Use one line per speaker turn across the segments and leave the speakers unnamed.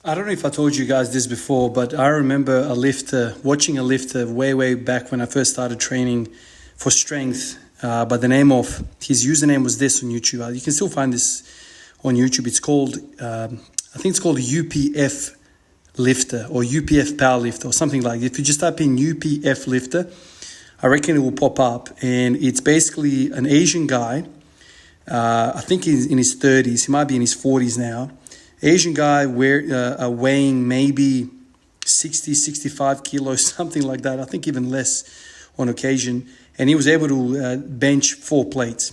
I don't know if I told you guys this before, but I remember watching a lifter way back when I first started training for strength by the name of, his username was this on YouTube. You can still find this on YouTube. It's called, I think it's called UPF lifter or UPF power lifter or something like that. If you just type in UPF lifter, I reckon it will pop up. And it's basically an Asian guy. I think he's in his 30s. He might be in his 40s now. Asian guy weighing maybe 60, 65 kilos, something like that. I think even less on occasion. And he was able to bench 4 plates.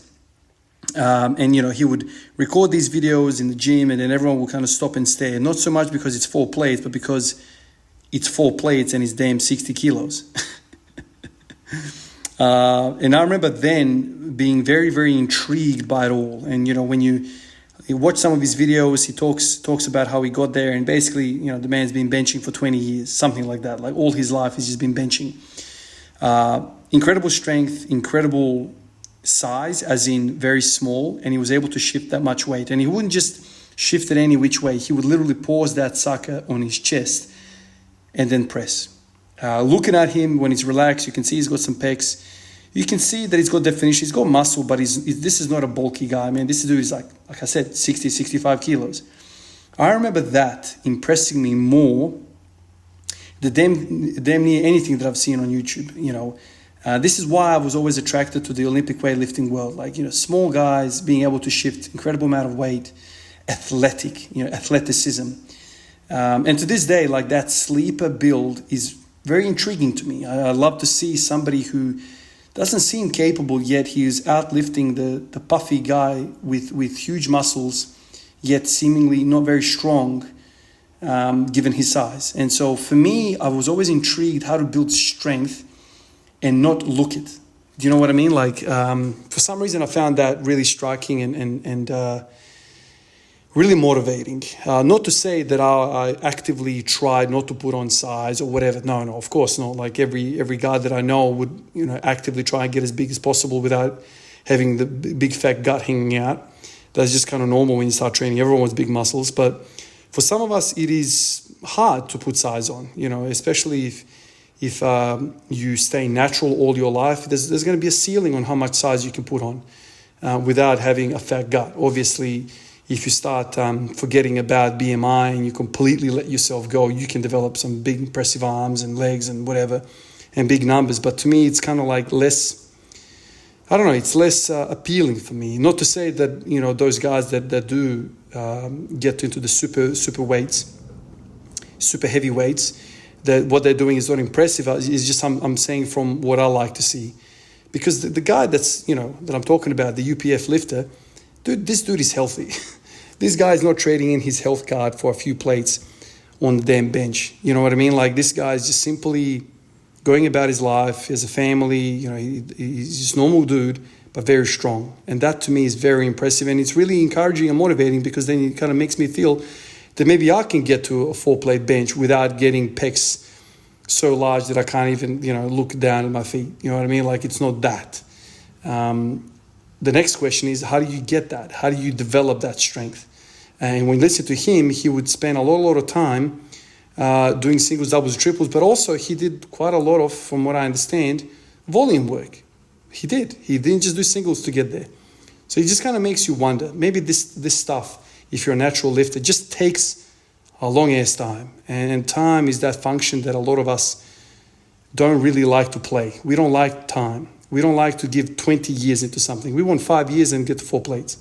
And, he would record these videos in the gym and then everyone would kind of stop and stare. Not so much because it's 4 plates, but because it's 4 plates and it's damn 60 kilos. And I remember then being very intrigued by it all. And, when you watch some of his videos, he talks about how he got there, and basically, the man's been benching for 20 years, something like that. Like all his life, he's just been benching. Incredible strength, incredible size, as in very small, and he was able to shift that much weight. And he wouldn't just shift it any which way. He would literally pause that sucker on his chest and then press. Looking at him when he's relaxed, you can see he's got some pecs. You can see that he's got definition, he's got muscle, but this is not a bulky guy, man. This dude is like I said, 60, 65 kilos. I remember that impressing me more than damn near anything that I've seen on YouTube. This is why I was always attracted to the Olympic weightlifting world. Like, small guys being able to shift incredible amount of weight, athleticism. And to this day, like that sleeper build is very intriguing to me. I love to see somebody who doesn't seem capable, yet he is outlifting the puffy guy with huge muscles, yet seemingly not very strong, given his size. And so for me, I was always intrigued how to build strength and not look it. Do you know what I mean? Like, for some reason, I found that really striking and really motivating. Not to say that I actively tried not to put on size or whatever. No, of course not. Like every guy that I know would, actively try and get as big as possible without having the big fat gut hanging out. That's just kind of normal when you start training. Everyone wants big muscles. But for some of us, it is hard to put size on, especially if you stay natural all your life. There's going to be a ceiling on how much size you can put on without having a fat gut. Obviously, if you start forgetting about BMI and you completely let yourself go, you can develop some big impressive arms and legs and whatever and big numbers. But to me, it's kind of like less, it's less appealing for me. Not to say that, those guys that do get into the super weights, super heavy weights, that what they're doing is not impressive. It's just I'm saying from what I like to see. Because the guy that's, that I'm talking about, the UPF lifter, this dude is healthy. This guy is not trading in his health card for a few plates on the damn bench. You know what I mean? Like this guy is just simply going about his life. He has a family. He's just a normal dude, but very strong. And that to me is very impressive. And it's really encouraging and motivating because then it kind of makes me feel that maybe I can get to a 4-plate bench without getting pecs so large that I can't even, look down at my feet. You know what I mean? Like it's not that. The next question is, how do you get that? How do you develop that strength? And when you listen to him, he would spend a lot of time doing singles, doubles, triples, but also he did quite a lot of, from what I understand, volume work. He did. He didn't just do singles to get there. So it just kind of makes you wonder, maybe this stuff, if you're a natural lifter, just takes a long-ass time. And time is that function that a lot of us don't really like to play. We don't like time. We don't like to give 20 years into something. We want 5 years and get to 4 plates.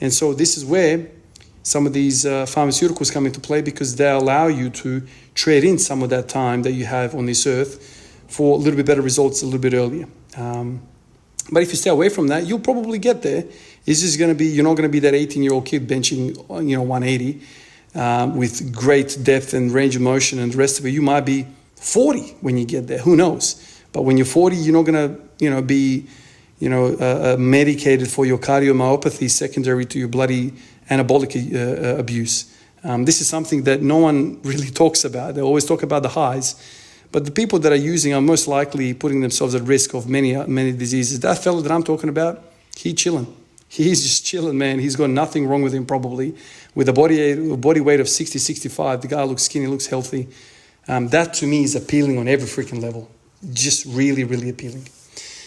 And so this is where some of these pharmaceuticals come into play because they allow you to trade in some of that time that you have on this earth for a little bit better results a little bit earlier. But if you stay away from that, you'll probably get there. It's just going to be, you're not going to be that 18-year-old kid benching, 180 with great depth and range of motion and the rest of it. You might be 40 when you get there. Who knows? But when you're 40, you're not going to, be, medicated for your cardiomyopathy secondary to your bloody anabolic abuse. This is something that no one really talks about. They always talk about the highs. But the people that are using are most likely putting themselves at risk of many diseases. That fellow that I'm talking about, he chilling. He's just chilling, man. He's got nothing wrong with him probably. With a body weight of 60, 65, the guy looks skinny, looks healthy. That to me is appealing on every freaking level. Just really, really appealing.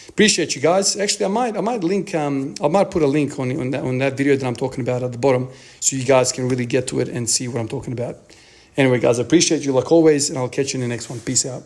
Appreciate you guys. Actually, I might link. I might put a link on that video that I'm talking about at the bottom, so you guys can really get to it and see what I'm talking about. Anyway, guys, I appreciate you like always, and I'll catch you in the next one. Peace out.